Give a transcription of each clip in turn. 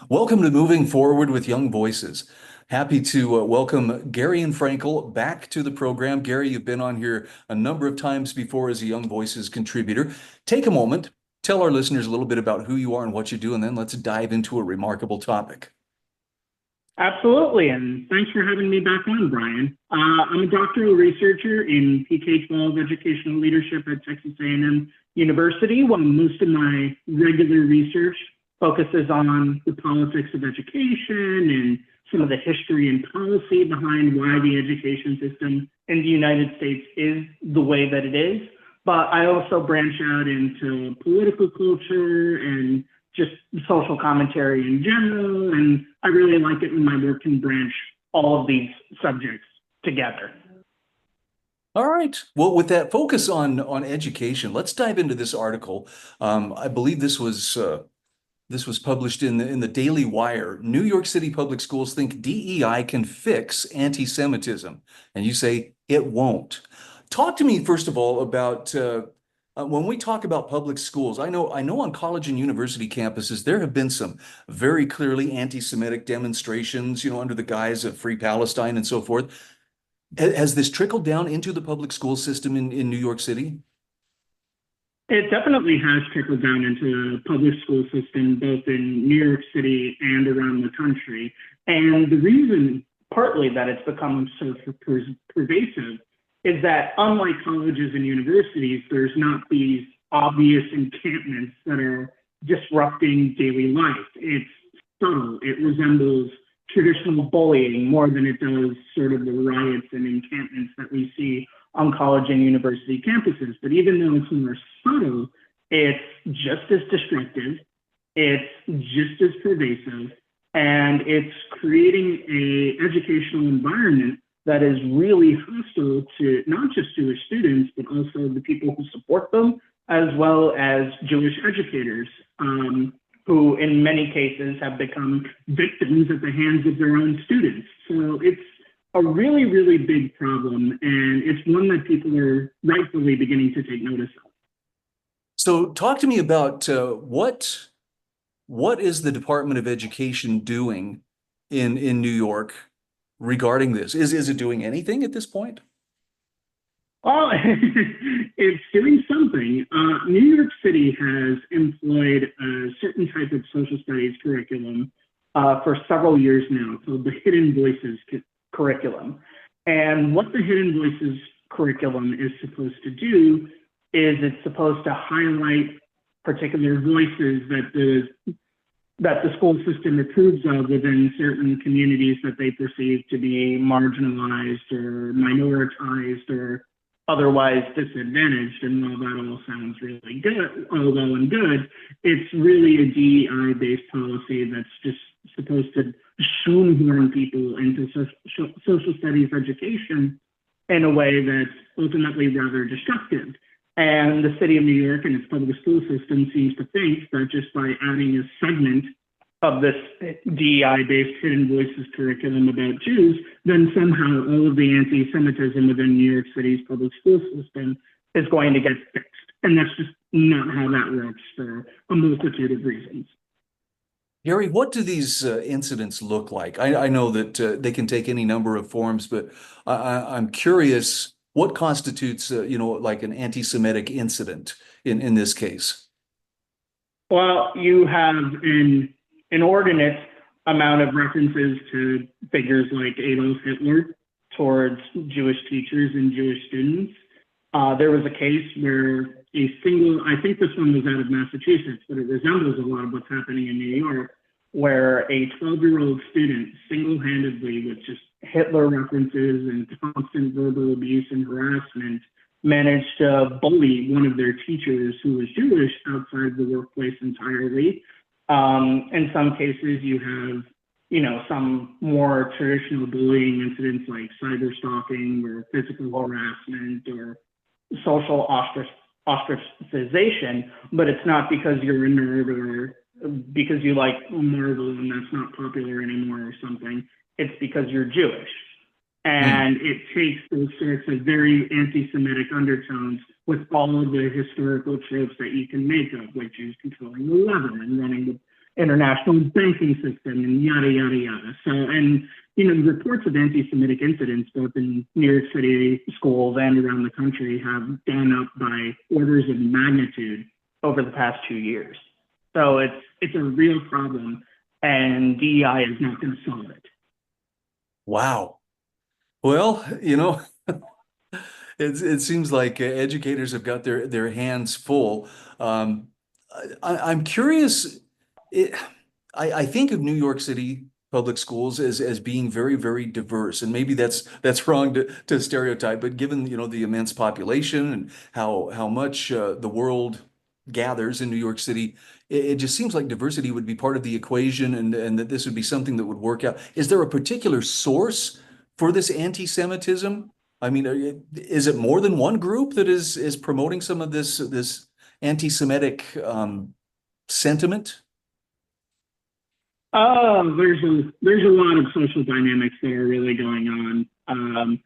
Welcome to Moving Forward with Young Voices. Happy to welcome Gary and Frankel back to the program. Gary, you've been on here a number of times before as a Young Voices contributor. Take a moment, tell our listeners a little bit about who you are and what you do, and then let's dive into a remarkable topic. Absolutely, and thanks for having me back on, Brian. I'm a doctoral researcher in PK-12 educational leadership at Texas A&M University, while most of my regular research focuses on the politics of education and some of the history and policy behind why the education system in the United States is the way that it is. But I also branch out into political culture and just social commentary in general. And I really like it when my work can branch all of these subjects together. All right. Well, with that focus on education, let's dive into this article. I believe this was published in the Daily Wire. New York City public schools think DEI can fix anti-Semitism, and you say it won't. Talk to me first of all about when we talk about public schools. I know on college and university campuses there have been some very clearly anti-Semitic demonstrations, under the guise of Free Palestine and so forth. Has this trickled down into the public school system in New York City? It definitely has trickled down into the public school system, both in New York City and around the country. And the reason, partly, that it's become so pervasive is that unlike colleges and universities, there's not these obvious encampments that are disrupting daily life. It's subtle. It resembles traditional bullying more than it does sort of the riots and encampments that we see on college and university campuses. But even though it's more subtle, it's just as destructive, it's just as pervasive, and it's creating a educational environment that is really hostile to not just Jewish students, but also the people who support them, as well as Jewish educators, who in many cases have become victims at the hands of their own students. So it's a really, really big problem, and it's one that people are rightfully beginning to take notice of. So talk to me about what is the Department of Education doing in New York regarding this? Is it doing anything at this point? Well, it's doing something. New York City has employed a certain type of social studies curriculum for several years now, called the Hidden Voices curriculum. And what the Hidden Voices curriculum is supposed to do is it's supposed to highlight particular voices that the school system approves of within certain communities that they perceive to be marginalized or minoritized or otherwise disadvantaged. And while that all sounds really good, all well and good, it's really a DEI-based policy that's just supposed to shoehorn people into social studies education in a way that's ultimately rather destructive. And the city of New York and its public school system seems to think that just by adding a segment of this DEI-based Hidden Voices curriculum about Jews, then somehow all of the anti-Semitism within New York City's public school system is going to get fixed. And that's just not how that works for a multitude of reasons. Gary, what do these incidents look like? I know that they can take any number of forms, but I'm curious what constitutes, like an anti-Semitic incident in this case? Well, you have an inordinate amount of references to figures like Adolf Hitler towards Jewish teachers and Jewish students. There was a case where I think this one was out of Massachusetts, but it resembles a lot of what's happening in New York, where a 12-year-old student single-handedly, with just Hitler references and constant verbal abuse and harassment, managed to bully one of their teachers who was Jewish outside the workplace entirely. In some cases, you have, some more traditional bullying incidents like cyber stalking or physical harassment or social ostracization, but it's not because you're a nerd or because you like Marvel and that's not popular anymore or something. It's because you're Jewish. And it takes those sorts of very anti-Semitic undertones with all of the historical tropes that you can make of, like Jews controlling the weather and running international banking system, and yada, yada, yada. So, and, the reports of anti-Semitic incidents, both in New York City schools and around the country, have gone up by orders of magnitude over the past 2 years. So it's a real problem, and DEI is not going to solve it. Wow. Well, it seems like educators have got their hands full. I'm curious. It, I think of New York City public schools as being very, very diverse, and maybe that's wrong to stereotype. But given the immense population and how much the world gathers in New York City, it just seems like diversity would be part of the equation, and that this would be something that would work out. Is there a particular source for this anti-Semitism? I mean, is it more than one group that is promoting some of this anti-Semitic sentiment? There's a lot of social dynamics that are really going on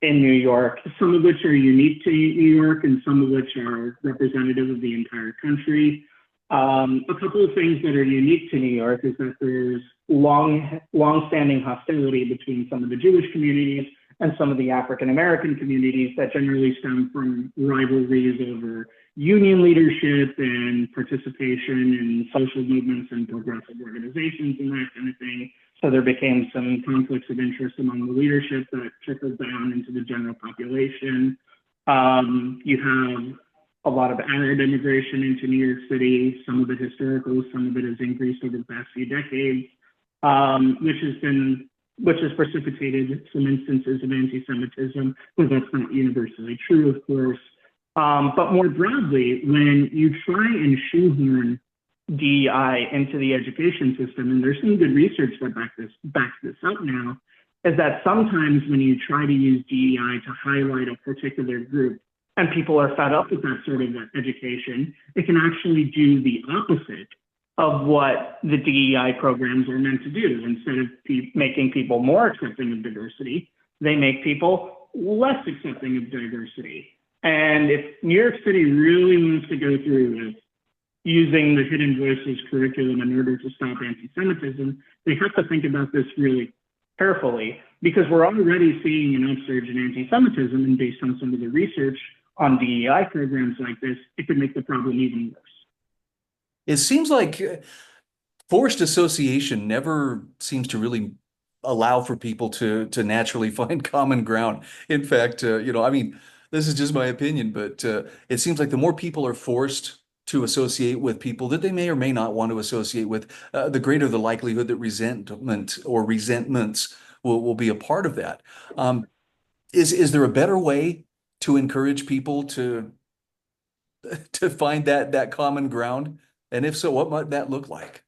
in New York, some of which are unique to New York and some of which are representative of the entire country. A couple of things that are unique to New York is that there's long-standing hostility between some of the Jewish communities and some of the African American communities that generally stem from rivalries over union leadership and participation in social movements and progressive organizations and that kind of thing. So there became some conflicts of interest among the leadership that trickled down into the general population. You have a lot of Arab immigration into New York City. Some of it historical, some of it has increased over the past few decades, which has precipitated some instances of anti-Semitism, but that's not universally true, of course. But more broadly, when you try and shoehorn DEI into the education system, and there's some good research that backs this up now, is that sometimes when you try to use DEI to highlight a particular group, and people are fed up with that sort of education, it can actually do the opposite of what the DEI programs are meant to do. Instead of making people more accepting of diversity, they make people less accepting of diversity. And if New York City really wants to go through with using the Hidden Voices curriculum in order to stop anti-Semitism, they have to think about this really carefully, because we're already seeing an upsurge in anti-Semitism, and based on some of the research on DEI programs like this, it could make the problem even worse. It seems like forced association never seems to really allow for people to naturally find common ground. In fact, I mean, this is just my opinion, but it seems like the more people are forced to associate with people that they may or may not want to associate with, the greater the likelihood that resentment or resentments will be a part of that. Is there a better way to encourage people to find that common ground? And if so, what might that look like?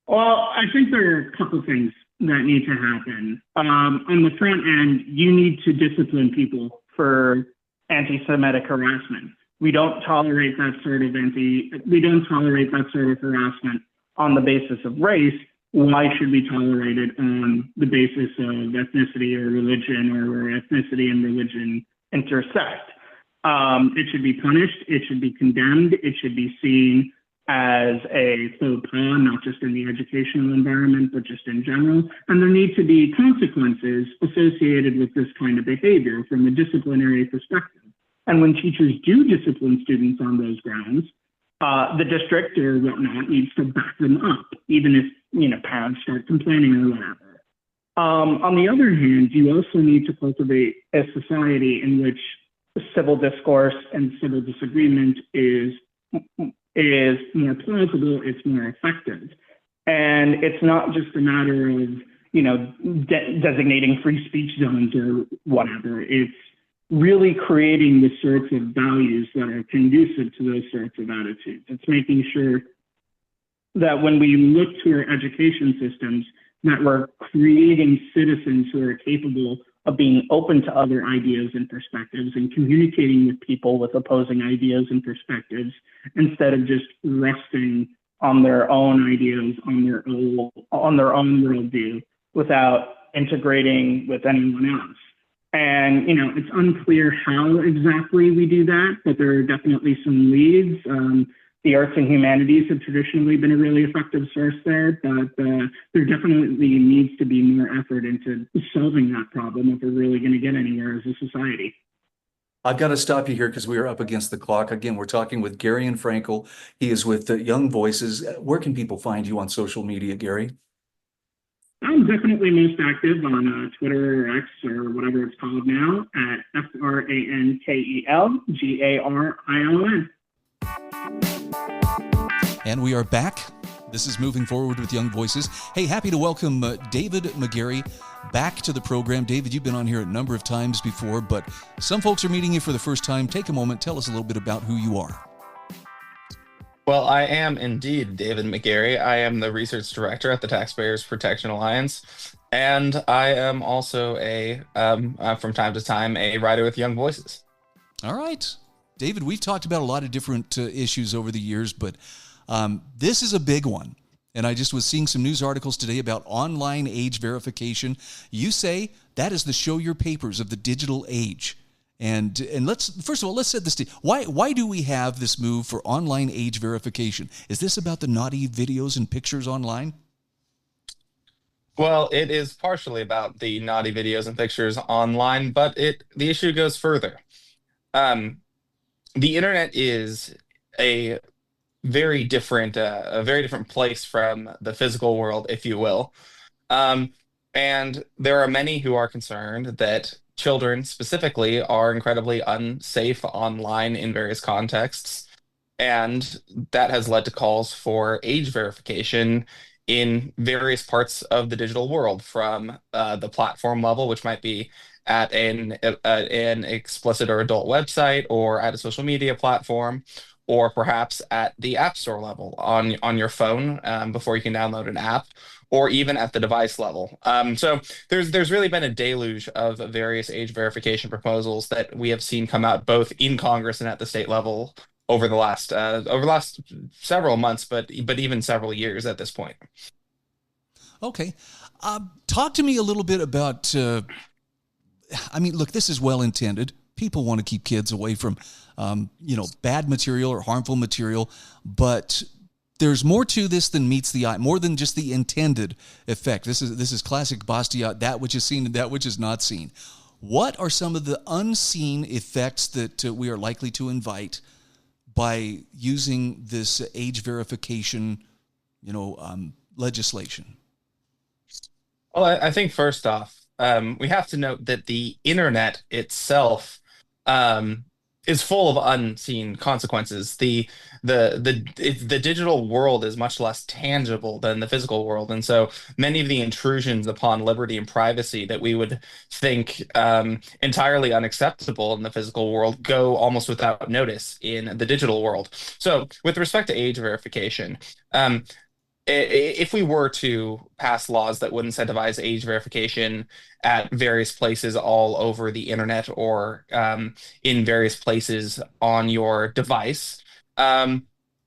Well, I think there are a couple things that need to happen. On the front end, you need to discipline people for anti-Semitic harassment. We don't tolerate that sort of harassment on the basis of race. Why should we tolerate it on the basis of ethnicity or religion, or where ethnicity and religion intersect? It should be punished. It should be condemned. It should be seen as a faux pas, not just in the educational environment, but just in general. And there need to be consequences associated with this kind of behavior from a disciplinary perspective. And when teachers do discipline students on those grounds, the district or whatnot needs to back them up, even if parents start complaining or whatever. On the other hand, you also need to cultivate a society in which civil discourse and civil disagreement is more plausible, it's more effective. And it's not just a matter of, designating free speech zones or whatever. It's really creating the sorts of values that are conducive to those sorts of attitudes. It's making sure that when we look to our education systems, that we're creating citizens who are capable of being open to other ideas and perspectives and communicating with people with opposing ideas and perspectives, instead of just resting on their own ideas, on their own worldview, without integrating with anyone else. And, it's unclear how exactly we do that, but there are definitely some leads. The arts and humanities have traditionally been a really effective source there, but there definitely needs to be more effort into solving that problem if we're really going to get anywhere as a society. I've got to stop you here because we are up against the clock. Again, we're talking with Gary Frankel. He is with Young Voices. Where can people find you on social media, Gary? I'm definitely most active on Twitter or X or whatever it's called now at FrankelGarilon. And we are back. This is Moving Forward with Young Voices. Hey, happy to welcome David McGarry back to the program. David, you've been on here a number of times before, but some folks are meeting you for the first time. Take a moment. Tell us a little bit about who you are. Well, I am indeed David McGarry. I am the research director at the Taxpayers Protection Alliance, and I am also from time to time, a writer with Young Voices. All right. David, we've talked about a lot of different issues over the years, but this is a big one. And I just was seeing some news articles today about online age verification. You say that is the show your papers of the digital age. And let's first of all, let's set the stage. Why do we have this move for online age verification? Is this about the naughty videos and pictures online? Well, it is partially about the naughty videos and pictures online, but the issue goes further. The internet is a very different place from the physical world, if you will. And there are many who are concerned that children specifically are incredibly unsafe online in various contexts. And that has led to calls for age verification in various parts of the digital world, from the platform level, which might be at an explicit or adult website, or at a social media platform, or perhaps at the App Store level on your phone before you can download an app, or even at the device level. So there's really been a deluge of various age verification proposals that we have seen come out both in Congress and at the state level over the last several months, but even several years at this point. Okay, talk to me a little bit about. I mean, look, this is well intended. People want to keep kids away from, bad material or harmful material, but there's more to this than meets the eye, more than just the intended effect. This is classic Bastiat, that which is seen and that which is not seen. What are some of the unseen effects that we are likely to invite by using this age verification, legislation? Well, I think first off, we have to note that the internet itself is full of unseen consequences. The digital world is much less tangible than the physical world, and so many of the intrusions upon liberty and privacy that we would think entirely unacceptable in the physical world go almost without notice in the digital world. So, with respect to age verification, if we were to pass laws that would incentivize age verification at various places all over the internet, or in various places on your device,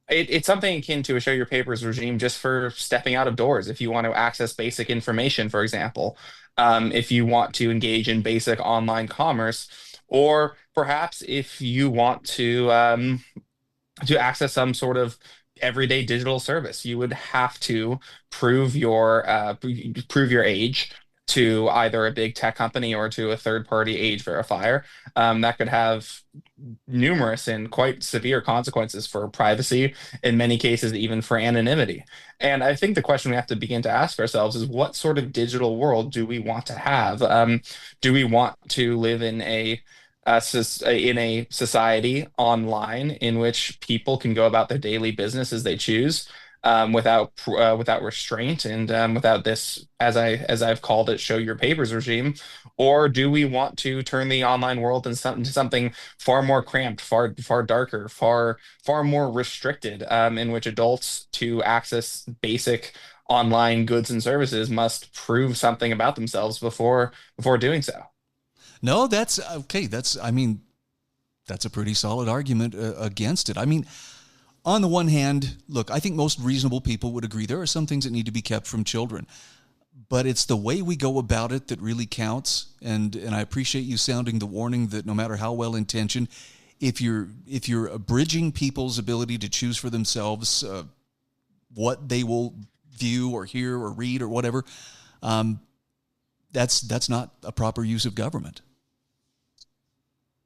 it's something akin to a show your papers regime just for stepping out of doors. If you want to access basic information, for example, if you want to engage in basic online commerce, or perhaps if you want to access some sort of everyday digital service, you would have to prove your age to either a big tech company or to a third-party age verifier. That could have numerous and quite severe consequences for privacy, in many cases even for anonymity. And I think the question we have to begin to ask ourselves is, what sort of digital world do we want to have? Do we want to live in a society online in which people can go about their daily business as they choose, without restraint, and without this, as I've called it, show your papers regime? Or do we want to turn the online world into something far more cramped, far darker, far more restricted, in which adults, to access basic online goods and services, must prove something about themselves before doing so? No, that's okay. That's a pretty solid argument against it. I mean, on the one hand, look, I think most reasonable people would agree there are some things that need to be kept from children, but it's the way we go about it that really counts. And I appreciate you sounding the warning that no matter how well intentioned, if you're abridging people's ability to choose for themselves what they will view or hear or read or whatever, that's not a proper use of government.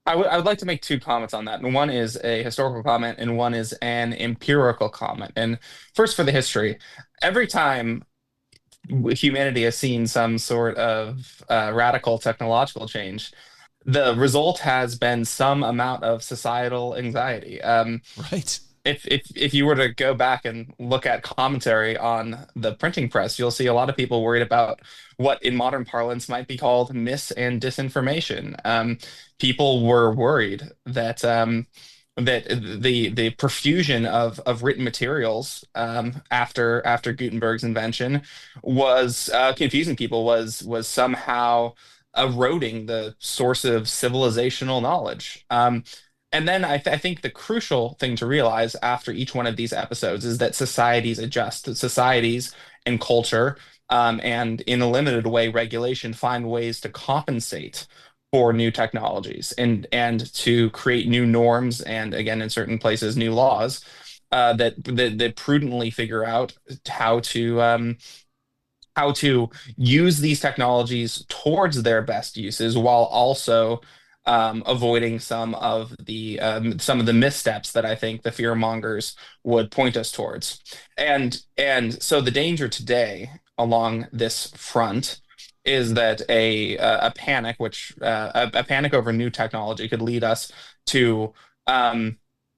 I would like to make two comments on that. And one is a historical comment, and one is an empirical comment. And first, for the history, every time humanity has seen some sort of radical technological change, the result has been some amount of societal anxiety. Right. If you were to go back and look at commentary on the printing press, you'll see a lot of people worried about what in modern parlance might be called mis and disinformation. People were worried that the profusion of written materials after Gutenberg's invention was confusing people, was somehow eroding the source of civilizational knowledge. And then I think the crucial thing to realize after each one of these episodes is that societies adjust, that societies and culture, and in a limited way, regulation find ways to compensate for new technologies and to create new norms, and again, in certain places, new laws that prudently figure out how to use these technologies towards their best uses while also avoiding some of the missteps that I think the fear mongers would point us towards. And so the danger today along this front is that a panic, a panic over new technology, could lead us to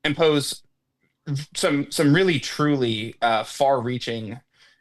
impose some really truly far-reaching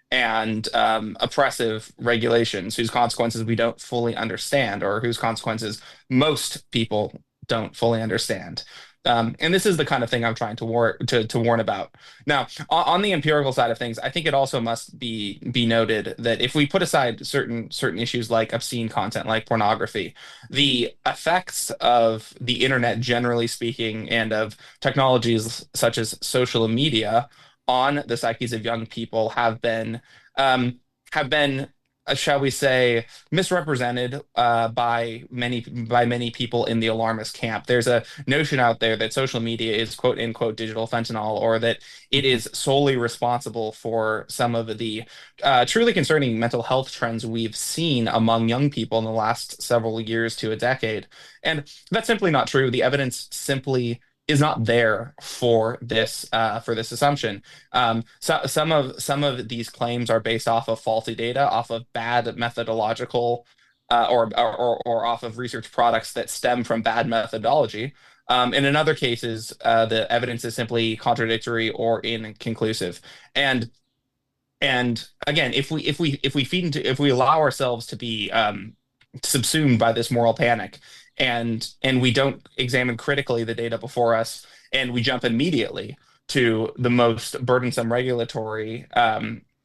and oppressive regulations whose consequences we don't fully understand, or whose consequences most people don't fully understand. And this is the kind of thing I'm trying to warn about. Now, on the empirical side of things, I think it also must be noted that if we put aside certain issues like obscene content, like pornography, the effects of the internet, generally speaking, and of technologies such as social media on the psyches of young people have been shall we say, misrepresented by many people in the alarmist camp. There's a notion out there that social media is quote unquote digital fentanyl, or that it is solely responsible for some of the truly concerning mental health trends we've seen among young people in the last several years to a decade. And that's simply not true. The evidence simply is not there for this assumption. So some of these claims are based off of faulty data, off of bad methodological, or off of research products that stem from bad methodology. And in other cases, the evidence is simply contradictory or inconclusive. And again, if we allow ourselves to be subsumed by this moral panic, and we don't examine critically the data before us, and we jump immediately to the most burdensome regulatory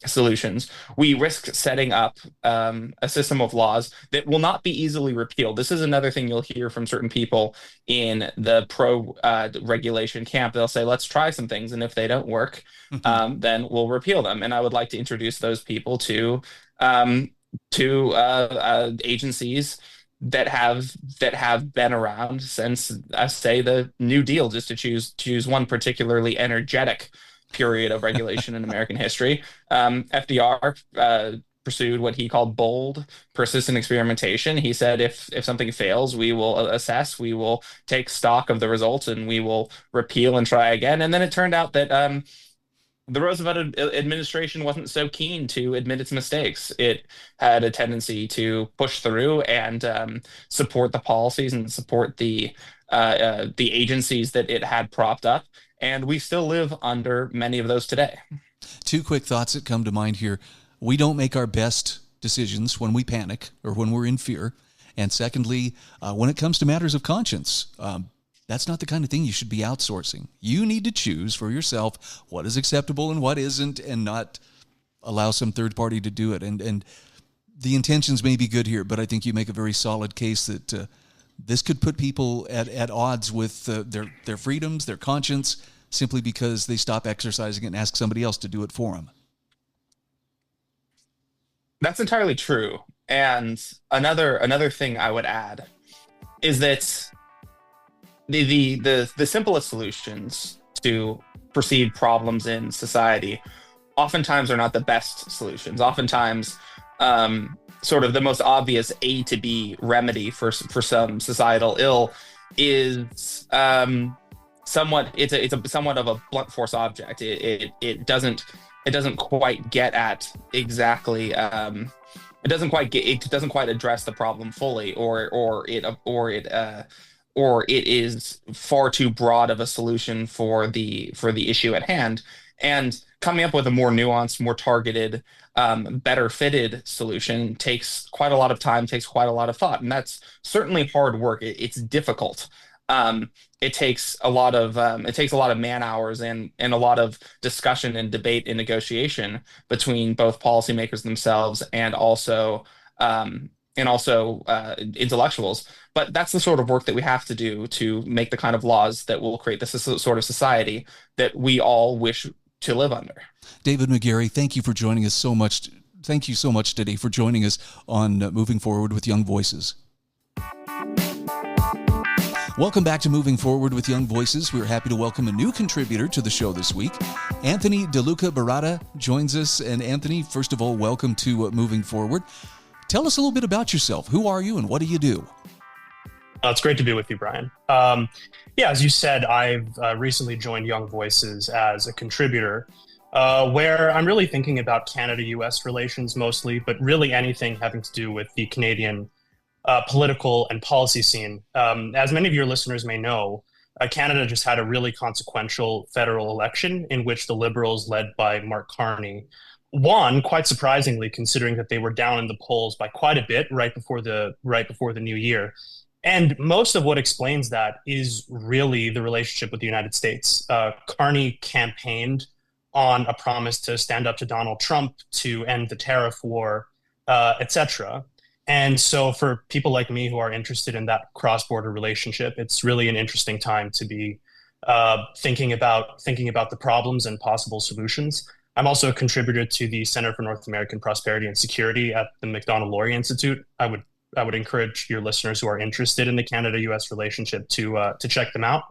solutions, we risk setting up a system of laws that will not be easily repealed. This is another thing you'll hear from certain people in the pro regulation camp. They'll say, let's try some things, and if they don't work, then we'll repeal them. And I would like to introduce those people to agencies that have been around since, say, the New Deal, just to choose one particularly energetic period of regulation in American history. FDR pursued what he called bold, persistent experimentation. He said, if something fails, we will assess, we will take stock of the results, and we will repeal and try again. And then it turned out that the Roosevelt administration wasn't so keen to admit its mistakes. It had a tendency to push through and support the policies and support the agencies that it had propped up. And we still live under many of those today. Two quick thoughts that come to mind here. We don't make our best decisions when we panic or when we're in fear. And secondly, when it comes to matters of conscience, that's not the kind of thing you should be outsourcing. You need to choose for yourself what is acceptable and what isn't, and not allow some third party to do it. And the intentions may be good here, but I think you make a very solid case that this could put people at odds with their freedoms, their conscience, simply because they stop exercising it and ask somebody else to do it for them. That's entirely true. And another thing I would add is that the simplest solutions to perceived problems in society oftentimes are not the best solutions. Oftentimes, sort of the most obvious A to B remedy for some societal ill is it's a somewhat of a blunt force object. It doesn't quite get at exactly it doesn't quite address the problem fully, or it is far too broad of a solution for the issue at hand. And coming up with a more nuanced, more targeted, better fitted solution takes quite a lot of time, takes quite a lot of thought, and that's certainly hard work. It's difficult. It takes a lot of man hours and a lot of discussion and debate and negotiation between both policymakers themselves and also intellectuals. But that's the sort of work that we have to do to make the kind of laws that will create this sort of society that we all wish to live under. David McGarry, thank you for joining us so much. Thank you so much today for joining us on Moving Forward with Young Voices. Welcome back to Moving Forward with Young Voices. We're happy to welcome a new contributor to the show this week. Anthony de Luca-Baratta joins us. And Anthony, first of all, welcome to Moving Forward. Tell us a little bit about yourself. Who are you and what do you do? It's great to be with you, Brian. As you said, I've recently joined Young Voices as a contributor, where I'm really thinking about Canada-U.S. relations mostly, but really anything having to do with the Canadian political and policy scene. As many of your listeners may know, Canada just had a really consequential federal election in which the Liberals, led by Mark Carney, won, quite surprisingly, considering that they were down in the polls by quite a bit right before the new year. And most of what explains that is really the relationship with the United States. Carney campaigned on a promise to stand up to Donald Trump, to end the tariff war, etc. And so for people like me who are interested in that cross-border relationship, it's really an interesting time to be thinking about the problems and possible solutions. I'm also a contributor to the Center for North American Prosperity and Security at the Macdonald-Laurier Institute. I would encourage your listeners who are interested in the Canada-U.S. relationship to check them out.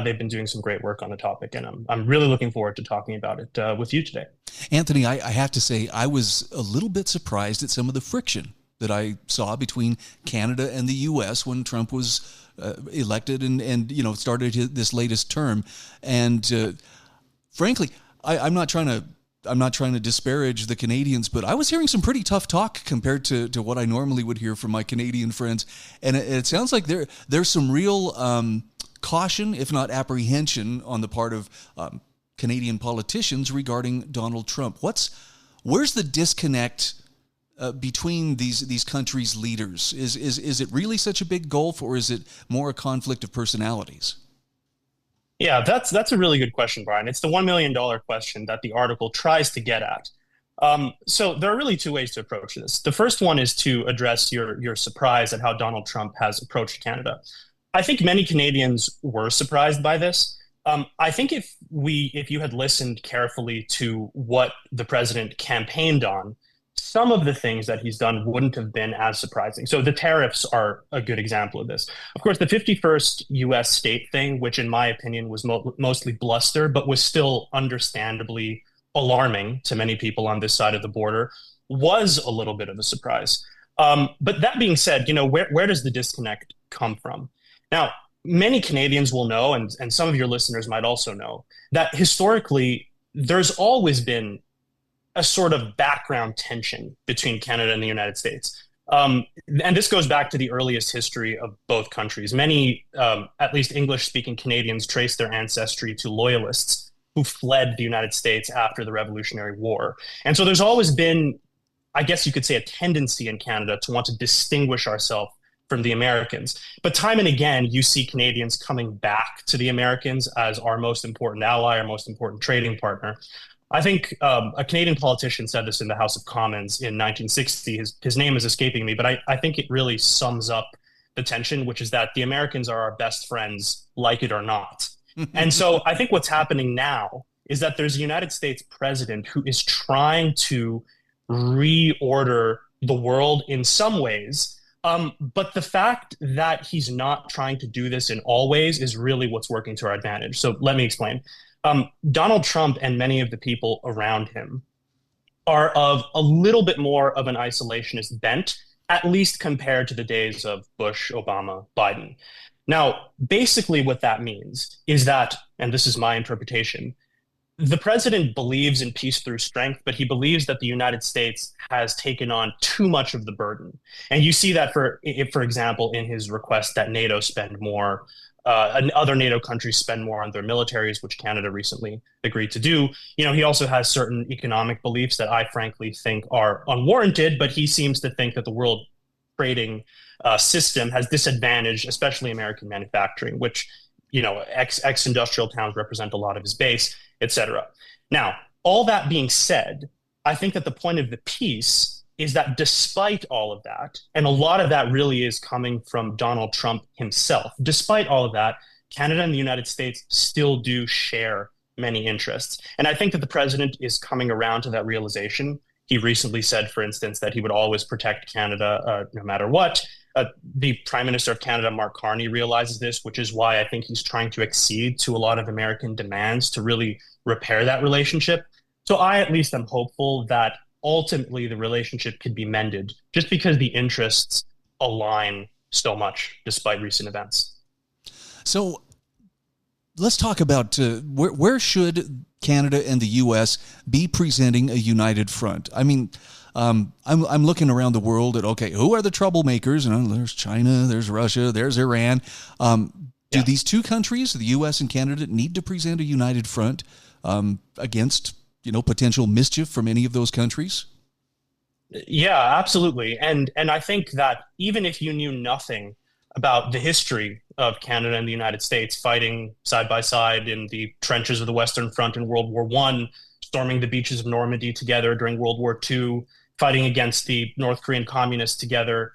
They've been doing some great work on the topic, and I'm really looking forward to talking about it with you today. Anthony, I have to say I was a little bit surprised at some of the friction that I saw between Canada and the U.S. when Trump was elected and started this latest term. And frankly, I'm not trying to disparage the Canadians, but I was hearing some pretty tough talk compared to what I normally would hear from my Canadian friends. And it sounds like there's some real caution, if not apprehension, on the part of Canadian politicians regarding Donald Trump. Where's the disconnect between these countries' leaders? Is it really such a big gulf, or is it more a conflict of personalities? Yeah, that's a really good question, Brian. It's the $1 million question that the article tries to get at. So there are really two ways to approach this. The first one is to address your surprise at how Donald Trump has approached Canada. I think many Canadians were surprised by this. I think if you had listened carefully to what the president campaigned on, some of the things that he's done wouldn't have been as surprising. So the tariffs are a good example of this. Of course, the 51st U.S. state thing, which in my opinion was mostly bluster, but was still understandably alarming to many people on this side of the border, was a little bit of a surprise. But that being said, where does the disconnect come from? Now, many Canadians will know, and some of your listeners might also know, that historically there's always been a sort of background tension between Canada and the United States. And this goes back to the earliest history of both countries. Many, at least English-speaking Canadians, trace their ancestry to loyalists who fled the United States after the Revolutionary War. And so there's always been, I guess you could say, a tendency in Canada to want to distinguish ourselves from the Americans. But time and again, you see Canadians coming back to the Americans as our most important ally, our most important trading partner. I think a Canadian politician said this in the House of Commons in 1960. His name is escaping me, but I think it really sums up the tension, which is that the Americans are our best friends, like it or not. And so I think what's happening now is that there's a United States president who is trying to reorder the world in some ways But the fact that he's not trying to do this in all ways is really what's working to our advantage. So let me explain. Donald Trump and many of the people around him are of a little bit more of an isolationist bent, at least compared to the days of Bush, Obama, Biden. Now, basically what that means is that, and this is my interpretation, the president believes in peace through strength, but he believes that the United States has taken on too much of the burden. And you see that, for example, in his request that NATO spend more, and other NATO countries spend more on their militaries, which Canada recently agreed to do. He also has certain economic beliefs that I frankly think are unwarranted, but he seems to think that the world trading system has disadvantaged, especially American manufacturing, which, ex-industrial towns represent a lot of his base, etc. Now, all that being said, I think that the point of the piece is that despite all of that, and a lot of that really is coming from Donald Trump himself, despite all of that, Canada and the United States still do share many interests. And I think that the president is coming around to that realization. He recently said, for instance, that he would always protect Canada no matter what. The Prime Minister of Canada, Mark Carney, realizes this, which is why I think he's trying to accede to a lot of American demands to really repair that relationship. So I at least am hopeful that ultimately the relationship could be mended just because the interests align so much despite recent events. So let's talk about where should Canada and the U.S. be presenting a united front? I mean, I'm looking around the world at, okay, who are the troublemakers? There's China, there's Russia, there's Iran. Do these two countries, the U.S. and Canada, need to present a united front against potential mischief from any of those countries? Yeah, absolutely. And I think that even if you knew nothing about the history of Canada and the United States fighting side by side in the trenches of the Western Front in World War I, storming the beaches of Normandy together during World War II, fighting against the North Korean communists together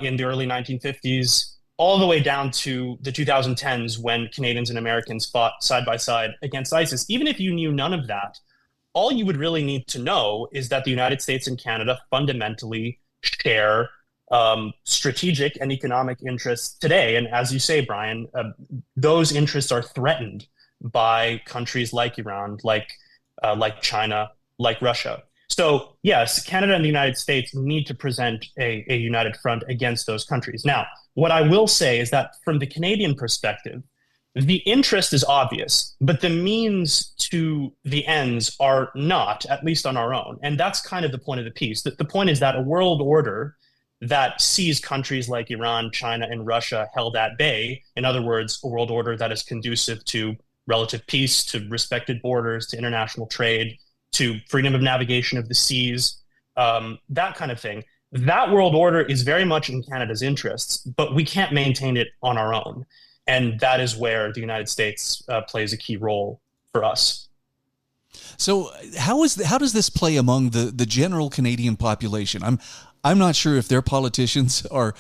in the early 1950s, all the way down to the 2010s when Canadians and Americans fought side by side against ISIS. Even if you knew none of that, all you would really need to know is that the United States and Canada fundamentally share strategic and economic interests today. And as you say, Brian, those interests are threatened by countries like Iran, like China, like Russia. So yes, Canada and the United States need to present a united front against those countries. Now, what I will say is that from the Canadian perspective, the interest is obvious, but the means to the ends are not, at least on our own. And that's kind of the point of the piece. The point is that a world order that sees countries like Iran, China, and Russia held at bay, in other words, a world order that is conducive to relative peace, to respected borders, to international trade, to freedom of navigation of the seas, that kind of thing. That world order is very much in Canada's interests, but we can't maintain it on our own. And that is where the United States plays a key role for us. So how does this play among the general Canadian population? I'm not sure if their politicians are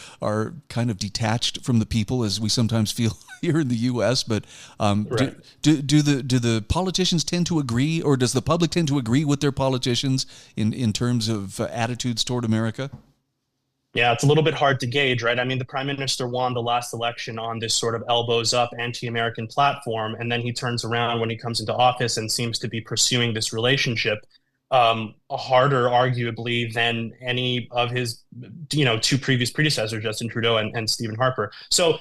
kind of detached from the people as we sometimes feel here in the U.S. But right. do the politicians tend to agree, or does the public tend to agree with their politicians in terms of attitudes toward America? Yeah, it's a little bit hard to gauge, right? I mean, the prime minister won the last election on this sort of elbows up anti-American platform, and then he turns around when he comes into office and seems to be pursuing this relationship harder, arguably, than any of his, two previous predecessors, Justin Trudeau and Stephen Harper. So,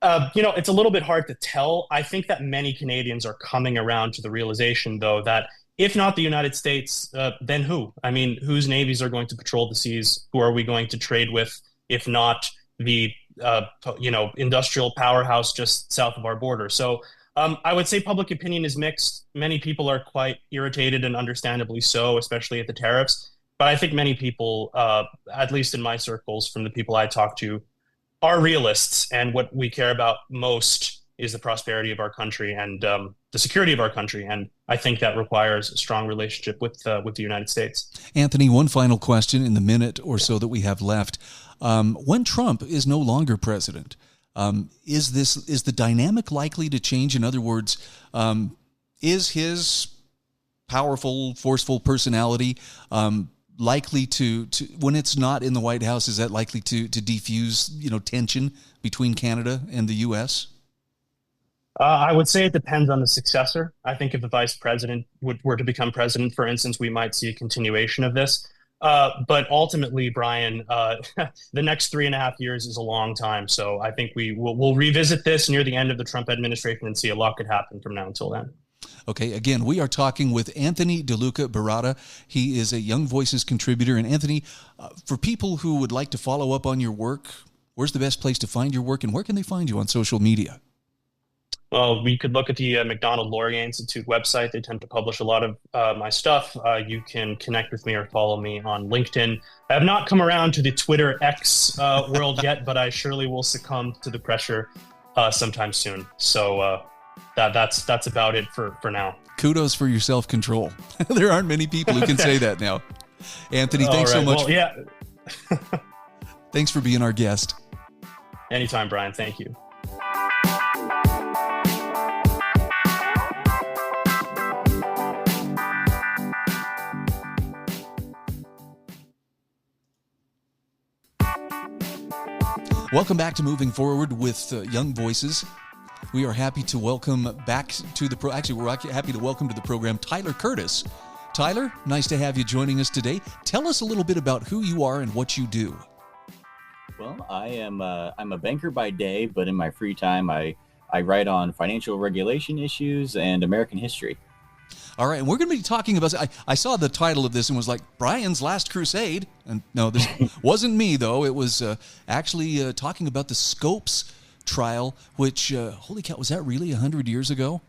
it's a little bit hard to tell. I think that many Canadians are coming around to the realization, though, that if not the United States, then who? I mean, whose navies are going to patrol the seas? Who are we going to trade with, if not the, industrial powerhouse just south of our border? So I would say public opinion is mixed. Many people are quite irritated, and understandably so, especially at the tariffs. But I think many people, at least in my circles, from the people I talk to, are realists. And what we care about most is the prosperity of our country and the security of our country. And I think that requires a strong relationship with the United States. Anthony, one final question in the minute or so that we have left. When Trump is no longer president, is the dynamic likely to change? In other words, is his powerful, forceful personality likely to when it's not in the White House, is that likely to defuse, tension between Canada and the U.S.? I would say it depends on the successor. I think if the vice president were to become president, for instance, we might see a continuation of this. But ultimately, Brian, the next 3.5 years is a long time. So I think we'll revisit this near the end of the Trump administration and see a lot could happen from now until then. Okay, again, we are talking with Anthony Luca-Baratta. He is a Young Voices contributor. And Anthony, for people who would like to follow up on your work, where's the best place to find your work, and where can they find you on social media? Well, we could look at the Macdonald-Laurier Institute website. They tend to publish a lot of my stuff. You can connect with me or follow me on LinkedIn. I have not come around to the Twitter X world yet, but I surely will succumb to the pressure sometime soon. So that's about it for now. Kudos for your self-control. There aren't many people who can say that now. Anthony, thanks so much. Well, yeah. Thanks for being our guest. Anytime, Brian. Thank you. Welcome back to Moving Forward with Young Voices. We are happy to welcome back to the we're happy to welcome to the program Tyler Curtis. Tyler, nice to have you joining us today. Tell us a little bit about who you are and what you do. Well, I'm a banker by day, but in my free time, I write on financial regulation issues and American history. All right, and we're going to be talking about, I saw the title of this and was like, Brian's Last Crusade. And no, this wasn't me, though. It was actually talking about the Scopes trial, which, holy cow, was that really 100 years ago?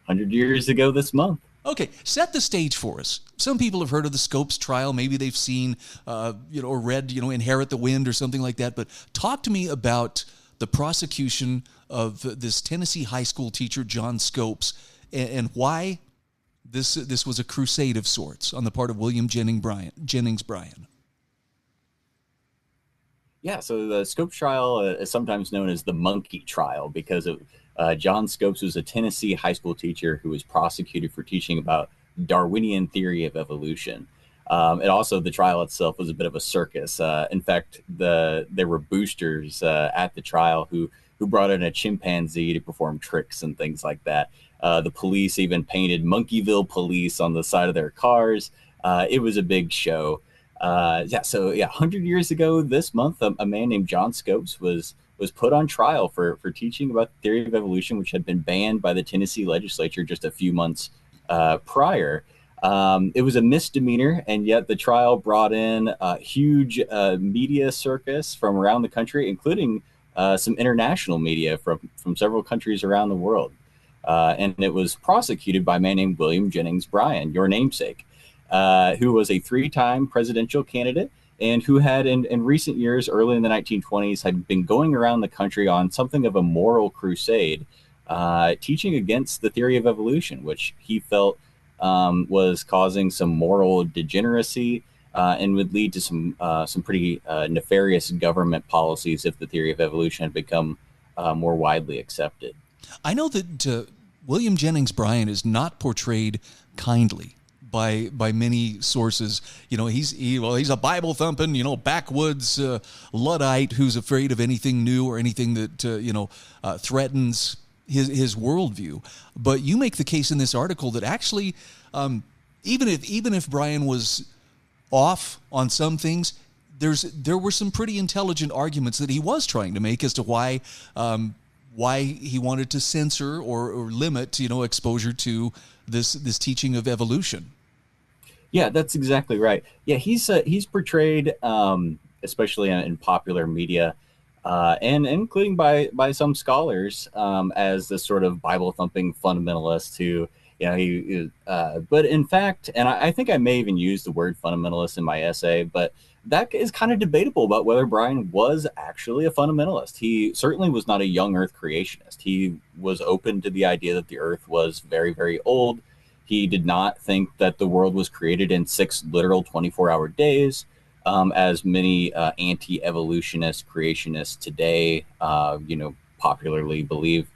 100 years ago this month. Okay, set the stage for us. Some people have heard of the Scopes trial. Maybe they've seen, or read, Inherit the Wind or something like that. But talk to me about the prosecution of this Tennessee high school teacher, John Scopes, and why this was a crusade of sorts on the part of William Jennings Bryan. Yeah, so the Scopes trial is sometimes known as the monkey trial because John Scopes was a Tennessee high school teacher who was prosecuted for teaching about Darwinian theory of evolution. And also the trial itself was a bit of a circus. In fact, there were boosters at the trial who brought in a chimpanzee to perform tricks and things like that. The police even painted Monkeyville Police on the side of their cars. It was a big show. 100 years ago this month, a man named John Scopes was put on trial for teaching about the theory of evolution, which had been banned by the Tennessee legislature just a few months prior. It was a misdemeanor, and yet the trial brought in a huge media circus from around the country, including some international media from several countries around the world. And it was prosecuted by a man named William Jennings Bryan, your namesake, who was a 3-time presidential candidate and who had in recent years, early in the 1920s, had been going around the country on something of a moral crusade, teaching against the theory of evolution, which he felt was causing some moral degeneracy and would lead to some pretty nefarious government policies if the theory of evolution had become more widely accepted. I know that William Jennings Bryan is not portrayed kindly by many sources. He's a Bible thumping, backwoods Luddite who's afraid of anything new or anything that threatens his worldview. But you make the case in this article that actually, even if Bryan was off on some things, there were some pretty intelligent arguments that he was trying to make as to why he wanted to censor or limit, exposure to this teaching of evolution. Yeah, that's exactly right. Yeah, he's portrayed, especially in popular media, and including by some scholars, as this sort of Bible thumping fundamentalist who, but in fact, and I think I may even use the word fundamentalist in my essay, but that is kind of debatable about whether Bryan was actually a fundamentalist. He certainly was not a young Earth creationist. He was open to the idea that the Earth was very, very old. He did not think that the world was created in 6 literal 24-hour days, as many anti-evolutionist creationists today, popularly believe.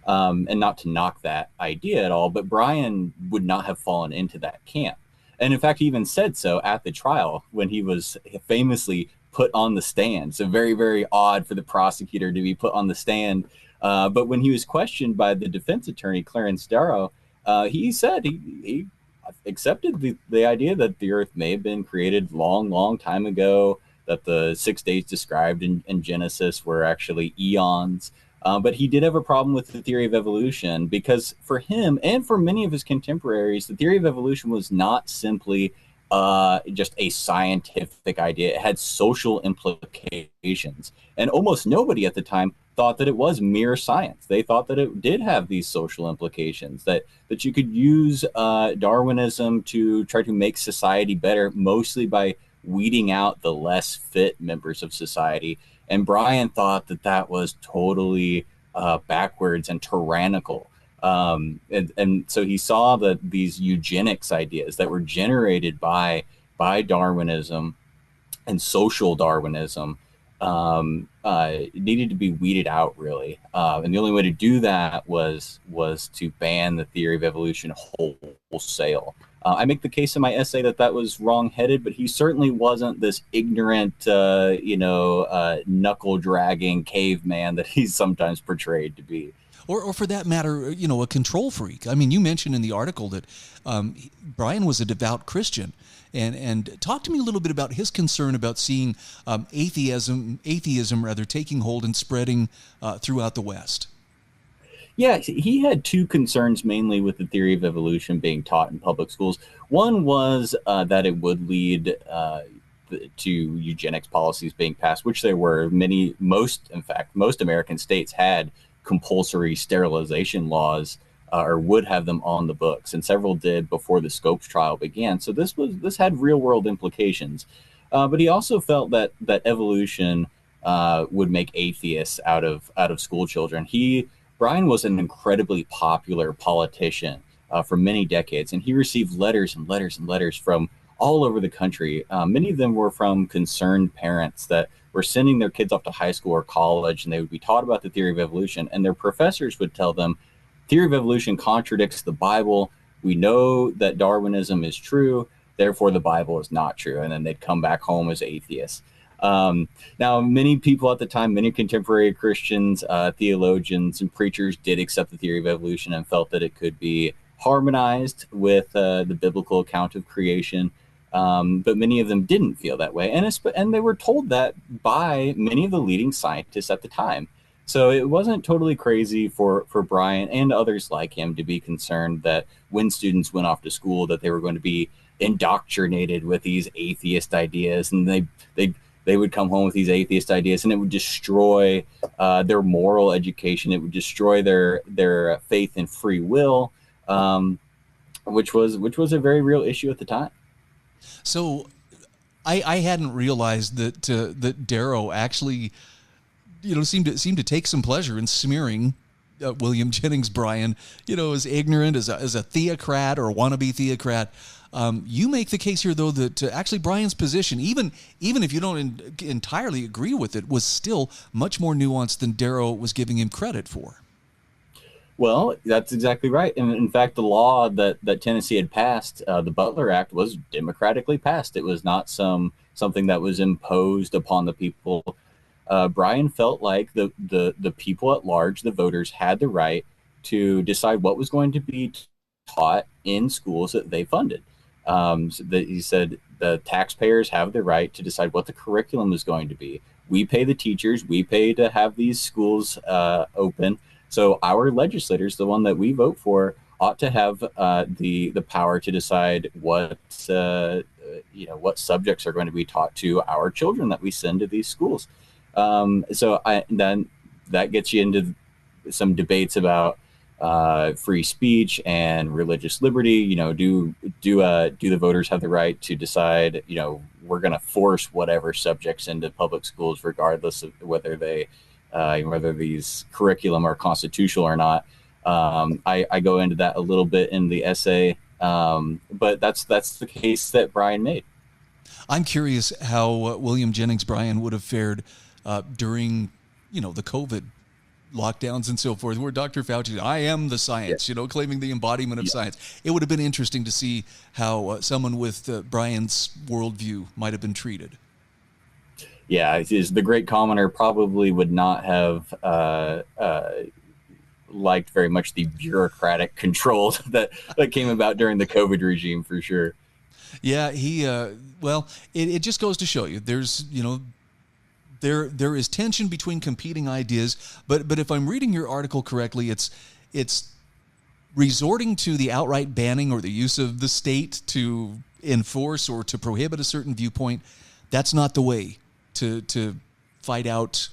And not to knock that idea at all, but Bryan would not have fallen into that camp. And in fact, he even said so at the trial when he was famously put on the stand. So very, very odd for the prosecutor to be put on the stand. But when he was questioned by the defense attorney, Clarence Darrow, he said he accepted the idea that the earth may have been created long time ago, that the 6 days described in Genesis were actually eons. But he did have a problem with the theory of evolution because for him and for many of his contemporaries, the theory of evolution was not simply just a scientific idea. It had social implications. And almost nobody at the time thought that it was mere science. They thought that it did have these social implications, that you could use Darwinism to try to make society better, mostly by weeding out the less fit members of society. And Bryan thought that was totally backwards and tyrannical. And so he saw that these eugenics ideas that were generated by Darwinism and social Darwinism needed to be weeded out, really. And the only way to do that was to ban the theory of evolution wholesale. I make the case in my essay that was wrong-headed, but he certainly wasn't this ignorant, knuckle-dragging caveman that he's sometimes portrayed to be. Or for that matter, a control freak. I mean, you mentioned in the article that Bryan was a devout Christian. And talk to me a little bit about his concern about seeing atheism taking hold and spreading throughout the West. Yeah, he had two concerns mainly with the theory of evolution being taught in public schools. One was that it would lead to eugenics policies being passed, which there were. Most American states had compulsory sterilization laws or would have them on the books, and several did before the Scopes trial began. So this had real world implications. But he also felt that evolution would make atheists out of school children. Bryan was an incredibly popular politician for many decades, and he received letters and letters and letters from all over the country. Many of them were from concerned parents that were sending their kids off to high school or college, and they would be taught about the theory of evolution, and their professors would tell them, theory of evolution contradicts the Bible. We know that Darwinism is true, therefore the Bible is not true. And then they'd come back home as atheists. Now, many people at the time, many contemporary Christians, theologians, and preachers did accept the theory of evolution and felt that it could be harmonized with the biblical account of creation. But many of them didn't feel that way. And they were told that by many of the leading scientists at the time. So it wasn't totally crazy for Bryan and others like him to be concerned that when students went off to school that they were going to be indoctrinated with these atheist ideas, and they would come home with these atheist ideas, and it would destroy their moral education. It would destroy their faith in free will, which was a very real issue at the time. So I hadn't realized that Darrow actually seemed to take some pleasure in smearing William Jennings Bryan, as ignorant, as a theocrat or a wannabe theocrat. You make the case here, though, that actually Bryan's position, even if you don't entirely agree with it, was still much more nuanced than Darrow was giving him credit for. Well, that's exactly right. And in fact, the law that Tennessee had passed, the Butler Act, was democratically passed. It was not something that was imposed upon the people. Bryan felt like the people at large, the voters, had the right to decide what was going to be taught in schools that they funded. He said the taxpayers have the right to decide what the curriculum is going to be. We pay the teachers. We pay to have these schools open. So our legislators, the one that we vote for, ought to have the power to decide what subjects are going to be taught to our children that we send to these schools. Then that gets you into some debates about free speech and religious liberty. Do the voters have the right to decide, we're going to force whatever subjects into public schools, regardless of whether these curriculum are constitutional or not. I go into that a little bit in the essay, but that's the case that Bryan made. I'm curious how William Jennings Bryan would have fared during, the COVID lockdowns and so forth, where Dr. Fauci, I am the science, claiming the embodiment of science. It would have been interesting to see how someone with Brian's worldview might have been treated. Yeah, the great commenter probably would not have liked very much the bureaucratic control that came about during the COVID regime, for sure. Yeah, it just goes to show you there's, there is tension between competing ideas, but if I'm reading your article correctly, it's resorting to the outright banning or the use of the state to enforce or to prohibit a certain viewpoint. That's not the way to fight out,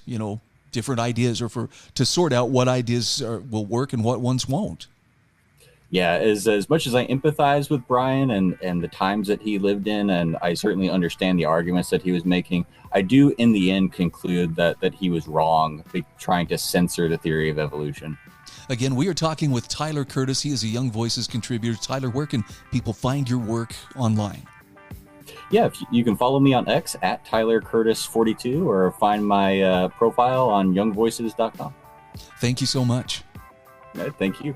different ideas, or to sort out what ideas will work and what ones won't. Yeah, as much as I empathize with Brian and the times that he lived in, and I certainly understand the arguments that he was making, I do in the end conclude that he was wrong trying to censor the theory of evolution. Again, we are talking with Tyler Curtis. He is a Young Voices contributor. Tyler, where can people find your work online? Yeah, you can follow me on X at TylerCurtis42, or find my profile on youngvoices.com. Thank you so much. Thank you.